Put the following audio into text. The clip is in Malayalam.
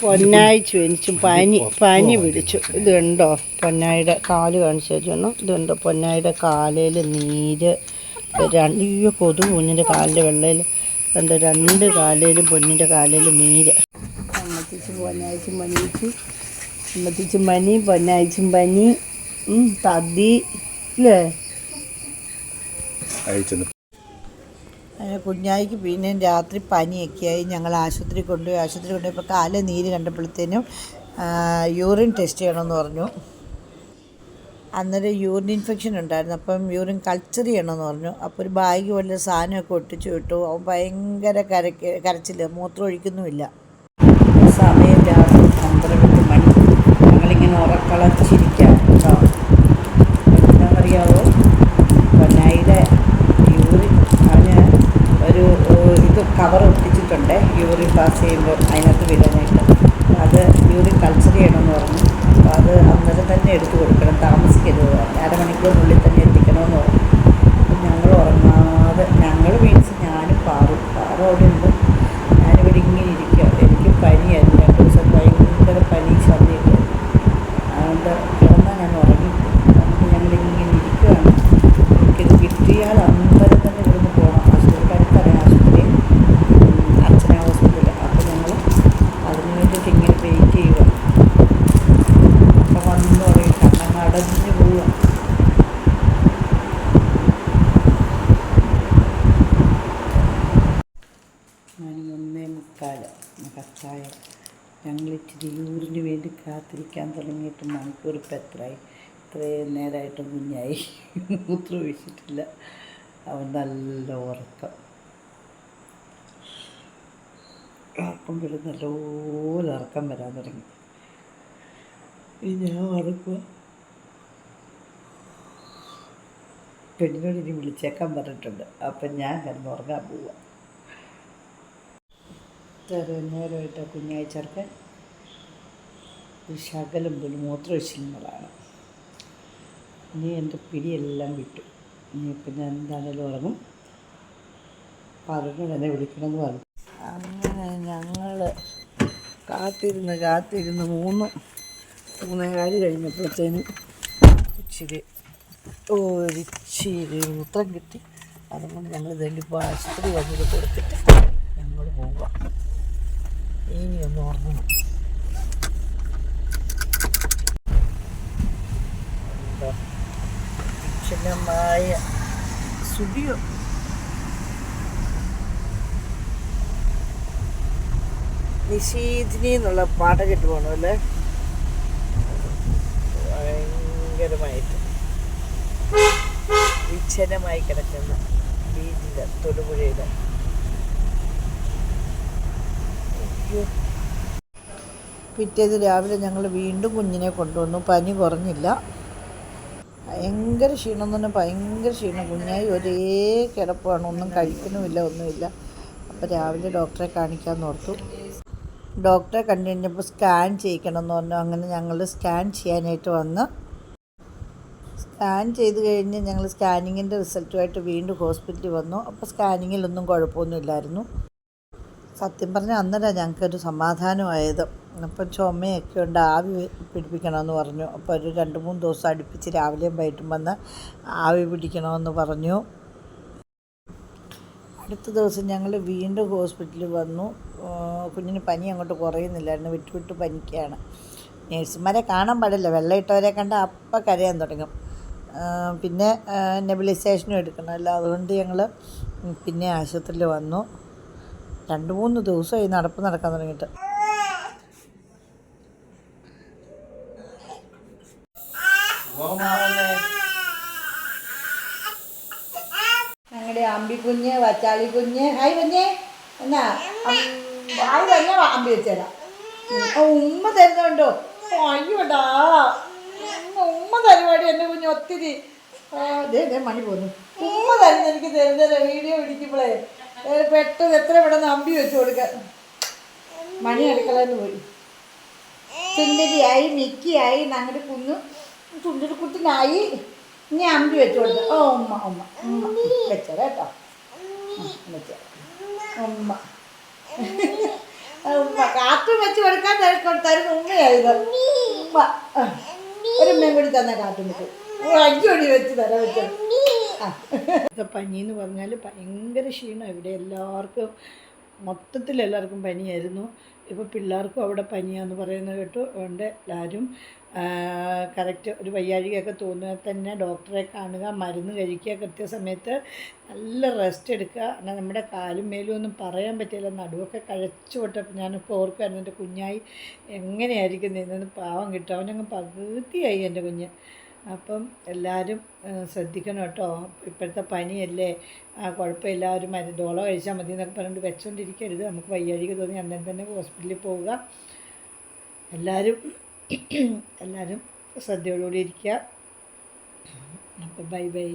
പൊന്നായി ചുവനിച്ചും പനി പിടിച്ചു. ഇത് കണ്ടോ, പൊന്നായിയുടെ കാല് കാണിച്ചു തരണം. ഇതുണ്ടോ പൊന്നായിയുടെ കാലയിൽ നീര്. അയ്യോ കൊതു കുഞ്ഞിൻ്റെ കാലിൻ്റെ വെള്ളയിൽ കണ്ടോ, രണ്ട് കാലയിലും പൊന്നിൻ്റെ കാലയിൽ നീര്. അമ്മത്തിച്ചും പൊന്നായിച്ചും പനിച്ചു, അമ്മത്തിച്ചും പനി, പൊന്നായിച്ചും പനി, തതി ഇല്ലേ. കുഞ്ഞായിക്ക് പിന്നെയും രാത്രി പനിയൊക്കെയായി. ഞങ്ങൾ ആശുപത്രി കൊണ്ടുപോയി. ഇപ്പോൾ കാലിൽ നീര് കണ്ടപ്പോഴത്തേനും യൂറിൻ ടെസ്റ്റ് ചെയ്യണമെന്ന് പറഞ്ഞു. അന്നേരം യൂറിൻ ഇൻഫെക്ഷൻ ഉണ്ടായിരുന്നു. അപ്പം യൂറിൻ കൾച്ചർ ചെയ്യണമെന്ന് പറഞ്ഞു. അപ്പോൾ ഒരു ബാഗ് പോലെ സാധനമൊക്കെ ഒട്ടിച്ചു വിട്ടു. അവൻ ഭയങ്കര കരച്ചിൽ, മൂത്രം ഒഴിക്കുന്നുമില്ല. സമയം രാത്രി 12 മണി. ഞങ്ങളിങ്ങനെ ഉറക്കളച്ചിരിക്കാം കേട്ടോ. എന്താണെന്നറിയാവോ, പൊന്നായിയുടെ യൂറിൻ ഒരു ഇത് കവർ ഒട്ടിച്ചിട്ടുണ്ട്. യൂറിൻ പാസ് ചെയ്യുമ്പോൾ അതിനകത്ത് വിടാനായിട്ട് അത് യൂറിൻ കൾച്ചർ ചെയ്യണമെന്ന് പറഞ്ഞു. അപ്പോൾ അത് അന്നേരം തന്നെ എടുത്തു കൊടുക്കണം, താമസിക്കരുത്, അരമണിക്കൂറിനുള്ളിൽ തന്നെ എത്തിക്കണമെന്ന് പറഞ്ഞു. അപ്പം ഞങ്ങൾ ഉറങ്ങാതെ, ഞാനും പാറും അവിടെ ഉണ്ട്. ഞാനിവിടെ ഇങ്ങനെ ഇരിക്കുക. എനിക്ക് പനിയായിരുന്നു 2 ദിവസം, ഭയങ്കര പനി, ഛർദിയൊക്കെ. അതുകൊണ്ട് കിടന്നാൽ ഞാൻ ഉറങ്ങിപ്പോയി. അതുകൊണ്ട് ഞങ്ങളിങ്ങനെ ഇരിക്കുകയാണ്. എനിക്കിത് കിട്ടിയാൽ അന്നേരം തന്നെ ഇവിടുന്ന് പോകണം. അടുത്തറിയാം ആശുപത്രി, അർച്ചന ഹോസ്പിറ്റൽ. അപ്പോൾ ഞങ്ങൾ അതിന് വേണ്ടിയിട്ട് ഇങ്ങനെ വെയിറ്റ് ചെയ്യുക. അപ്പം വന്നു പറയും, കണ്ണങ്ങ് അടഞ്ഞു പോവുക. ഞാൻ 1:45 കച്ചായ. ഞങ്ങളിച്ചിരി യൂറിന് വേണ്ടി കാത്തിരിക്കാൻ തുടങ്ങിയിട്ട് മണിക്കൂർ ഇപ്പം എത്രയായി? ഇത്രയും നേരമായിട്ടും കുഞ്ഞായി മൂത്രം ഒഴിച്ചിട്ടില്ല. അവൻ നല്ല ഉറക്കം. അപ്പം വരെ നല്ലപോലെ ഉറക്കം വരാൻ തുടങ്ങി. ഞാൻ ഉറക്കുക. പെണ്ണിനോട് ഇനി വിളിച്ചേക്കാൻ പറഞ്ഞിട്ടുണ്ട്. അപ്പം ഞാൻ കിടന്ന് ഉറങ്ങാൻ പോവുക. ഇത്ര നേരമായിട്ട് കുഞ്ഞായി ചേർക്കാൻ ഒരു ശകലം പോലും മൂത്രം ഒഴിച്ചില്ലെന്നുള്ളതാണ്. ഇനി എൻ്റെ പിടിയെല്ലാം വിട്ടു. ഇനിയിപ്പം ഞാൻ എന്താണേലും ഉറങ്ങും. പറഞ്ഞു എന്നെ വിളിക്കണമെന്ന് പറഞ്ഞു. അങ്ങനെ ഞങ്ങൾ കാത്തിരുന്ന് 3:4 കഴിഞ്ഞപ്പോഴത്തേനും ഒരിച്ചിരി മൂത്രം കിട്ടി. അതുകൊണ്ട് ഞങ്ങൾ ഇതെങ്കിപ്പോൾ ആശുപത്രി വന്നത് കൊടുത്തിട്ട് ഞങ്ങൾ പോവാം. ഇനി ഒന്ന് ഉറങ്ങണം. വിച്ഛിന്നമായ സ്റ്റുഡിയോ. നിശീതിനി എന്നുള്ള പാട്ട് കേട്ട് പോകണമല്ലേ, ഭയങ്കരമായിട്ട് വിച്ഛന്നമായി കിടക്കുന്ന ബീച്ചിൻ്റെ തൊടുപുഴയിൽ. പിറ്റേന്ന് രാവിലെ ഞങ്ങൾ വീണ്ടും കുഞ്ഞിനെ കൊണ്ടുവന്നു. പനി കുറഞ്ഞില്ല, ഭയങ്കര ക്ഷീണം എന്ന് പറഞ്ഞാൽ ഭയങ്കര ക്ഷീണം. കുഞ്ഞായി ഒരേ കിടപ്പാണ്, ഒന്നും കഴിക്കുന്നുമില്ല, ഒന്നുമില്ല. അപ്പോൾ രാവിലെ ഡോക്ടറെ കാണിക്കാമെന്ന് ഓർത്തു. ഡോക്ടറെ കണ്ടു കഴിഞ്ഞപ്പോൾ സ്കാൻ ചെയ്യിക്കണമെന്ന് പറഞ്ഞു. അങ്ങനെ ഞങ്ങൾ സ്കാൻ ചെയ്യാനായിട്ട് വന്ന് സ്കാൻ ചെയ്ത് കഴിഞ്ഞ് ഞങ്ങൾ സ്കാനിങ്ങിൻ്റെ റിസൾട്ടുമായിട്ട് വീണ്ടും ഹോസ്പിറ്റലിൽ വന്നു. അപ്പോൾ സ്കാനിങ്ങിലൊന്നും കുഴപ്പമൊന്നുമില്ലായിരുന്നു. സത്യം പറഞ്ഞാൽ അന്നേരം ഞങ്ങൾക്കൊരു സമാധാനമായത്. അപ്പം ചുമയൊക്കെ ഉണ്ട്, ആവി പിടിപ്പിക്കണമെന്ന് പറഞ്ഞു. അപ്പോൾ ഒരു 2-3 ദിവസം അടുപ്പിച്ച് രാവിലെയും വൈകിട്ടും വന്ന് ആവി പിടിക്കണമെന്ന് പറഞ്ഞു. അടുത്ത ദിവസം ഞങ്ങൾ വീണ്ടും ഹോസ്പിറ്റലിൽ വന്നു. കുഞ്ഞിന് പനി അങ്ങോട്ട് കുറയുന്നില്ലായിരുന്നു, വിട്ട് പനിക്കുകയാണ്. നേഴ്സുമാരെ കാണാൻ പാടില്ല, വെള്ളയിട്ടവരെ കണ്ട അപ്പം കരയാൻ തുടങ്ങും. പിന്നെ നെബുലൈസേഷനും എടുക്കണമല്ലോ, അതുകൊണ്ട് ഞങ്ങൾ പിന്നെ ആശുപത്രിയിൽ വന്നു. 2-3 ദിവസമായി നടക്കാൻ തുടങ്ങിയിട്ട്. ഞങ്ങളുടെ അമ്പിക്കുഞ്ഞ്, വച്ചാളിക്കുഞ്ഞ്, ഹായ് കുഞ്ഞ് എന്നാ അത് തന്നെ അമ്പി വെച്ചേരാം. ഉമ്മ തരുന്നുണ്ടോ? അയ്യോടാ, ഉമ്മ തരുവാടി എൻ്റെ കുഞ്ഞ് ഒത്തിരി. മണി പോന്നു. ഉമ്മ തരുന്ന എനിക്ക് തരുന്ന വീഡിയോ പിടിക്കുമ്പോഴേ പെട്ടെന്ന് എത്ര പെട്ടെന്ന് അമ്പി വെച്ച് കൊടുക്കാൻ. മണി അടുക്കളന്ന് പോയി. സുന്ദരിയായി, മിക്കിയായി, ഞങ്ങളുടെ കുഞ്ഞു സുന്ദരിക്കുട്ടിനായി. ഇനി അമ്പി വെച്ച് കൊടുത്തു. ഉമ്മ വെച്ചേരാ കേട്ടോ, വെച്ചേ ഉമ്മ. കാർട്ടൂൺ വെച്ച് കൊടുക്കാൻ തരുന്ന ഉമ്മയായിരുന്നു. ഉമ്മ ഒരു ഉമ്മയും കൂടി തന്നെ കാർട്ടൂൺ വെച്ച് 5 മണി വെച്ച് തരാൻ വെച്ചത്. പനി എന്ന് പറഞ്ഞാൽ ഭയങ്കര ക്ഷീണം. ഇവിടെ എല്ലാവർക്കും മൊത്തത്തിൽ എല്ലാവർക്കും പനിയായിരുന്നു. ഇപ്പോൾ പിള്ളേർക്കും അവിടെ പനിയാന്ന് പറയുന്നത് കേട്ടു. അതുകൊണ്ട് എല്ലാവരും കറക്റ്റ് ഒരു വയ്യാഴികയൊക്കെ തോന്നുക തന്നെ ഡോക്ടറെ കാണുക, മരുന്ന് കഴിക്കുക, കൃത്യസമയത്ത് നല്ല റെസ്റ്റ് എടുക്കുക. എന്നാൽ നമ്മുടെ കാലും മേലും ഒന്നും പറയാൻ പറ്റില്ല, നടുവൊക്കെ കഴിച്ചു വിട്ടപ്പോൾ ഞാനിപ്പോൾ ഓർക്കുമായിരുന്നു എൻ്റെ കുഞ്ഞായി എങ്ങനെയായിരിക്കും നിന്നത്. പാവം കിട്ടും, അവനങ്ങ് പകുതിയായി എൻ്റെ കുഞ്ഞ്. അപ്പം എല്ലാവരും ശ്രദ്ധിക്കണം കേട്ടോ. ഇപ്പോഴത്തെ പനിയല്ലേ, കുഴപ്പമില്ല, ഒരു മരുന്ന് ഡോളോ കഴിച്ചാൽ മതി എന്നൊക്കെ പറഞ്ഞിട്ട് വെച്ചുകൊണ്ടിരിക്കരുത്. നമുക്ക് വയ്യാഴിക തോന്നി അന്നേരം തന്നെ ഹോസ്പിറ്റലിൽ പോവുക. എല്ലാവരും ശ്രദ്ധയോടുകൂടി ഇരിക്കുക. അപ്പോൾ ബൈ ബൈ.